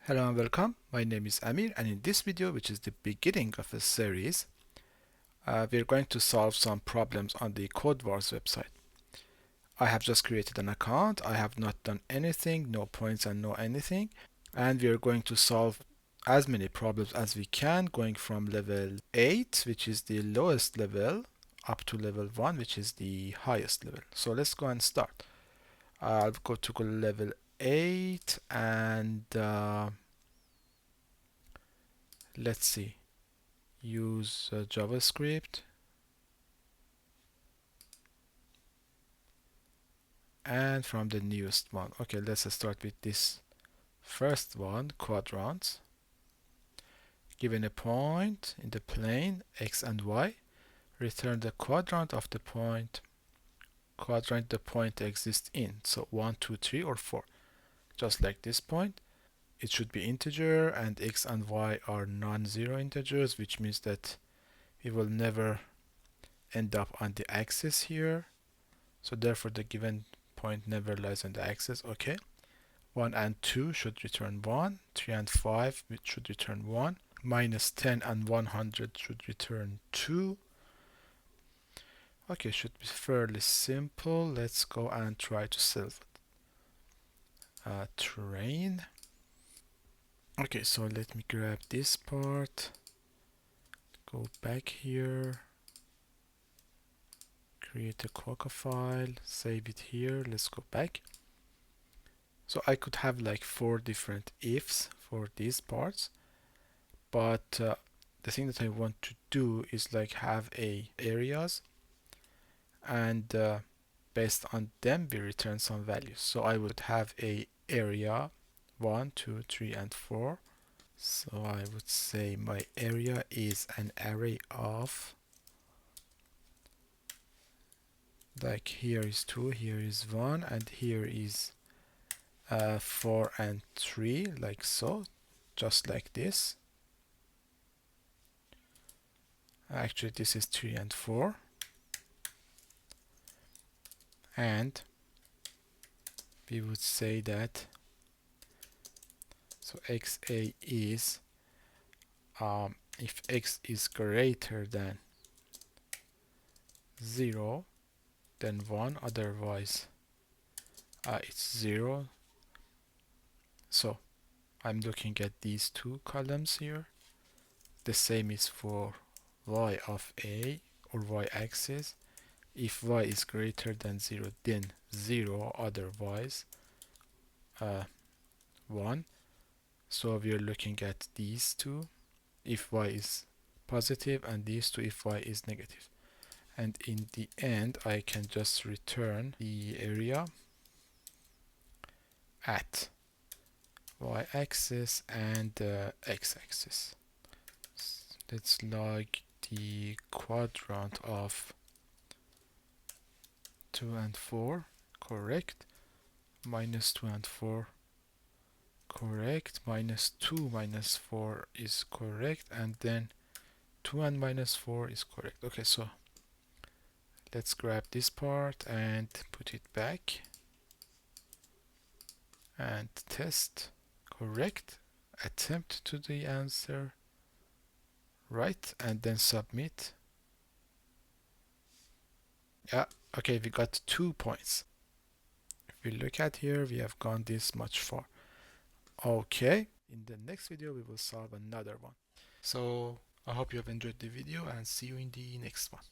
Hello and welcome. My name is Amir, and in this video, which is the beginning of a series, we're going to solve some problems on the Codewars website. I have just created an account. I have not done anything, no points and no anything, and we are going to solve as many problems as we can, going from level 8, which is the lowest level, up to level 1, which is the highest level. So let's go and start. I'll go to level 8 and let's see, use JavaScript, and from the newest one. Okay, let's start with this first one, Quadrants. Given a point in the plane x and y, return the quadrant of the point the point exists in. So 1, 2, 3 or 4. Just like this point, it should be integer, and x and y are non-zero integers, which means that we will never end up on the axis here. So therefore the given point never lies on the axis. Okay. 1 and 2 should return 1. 3 and 5 should return 1. Minus 10 and 100 should return 2. Okay, should be fairly simple. Let's go and try to solve it. Train. Okay, so let me grab this part. Go back here. Create a Quokka file. Save it here. Let's go back. So I could have like 4 different ifs for these parts, but the thing that I want to do is like have areas, and based on them we return some values. So I would have a area 1, 2, 3 and 4. So I would say my area is an array of, like, here is 2, here is 1, and here is 4 and 3, like so, just like this. Actually this is 3 and 4, and we would say that so xa is if x is greater than 0 then 1, otherwise it's 0. So I'm looking at these two columns here. The same is for y of a, or y-axis. If y is greater than 0, then 0, otherwise 1. So we are looking at these two if y is positive, and these two if y is negative. And in the end I can just return the area at y-axis and x-axis. Let's log the quadrant of 2 and 4, correct. Minus 2 and 4, correct. Minus 2 minus 4 is correct, and then 2 and minus 4 is correct. Okay, so let's grab this part and put it back and test. Correct. Attempt to the answer. Right, and then submit. Yeah, okay, we got 2 points. If we look at here, we have gone this much far. Okay, in the next video we will solve another one. So I hope you have enjoyed the video, and see you in the next one.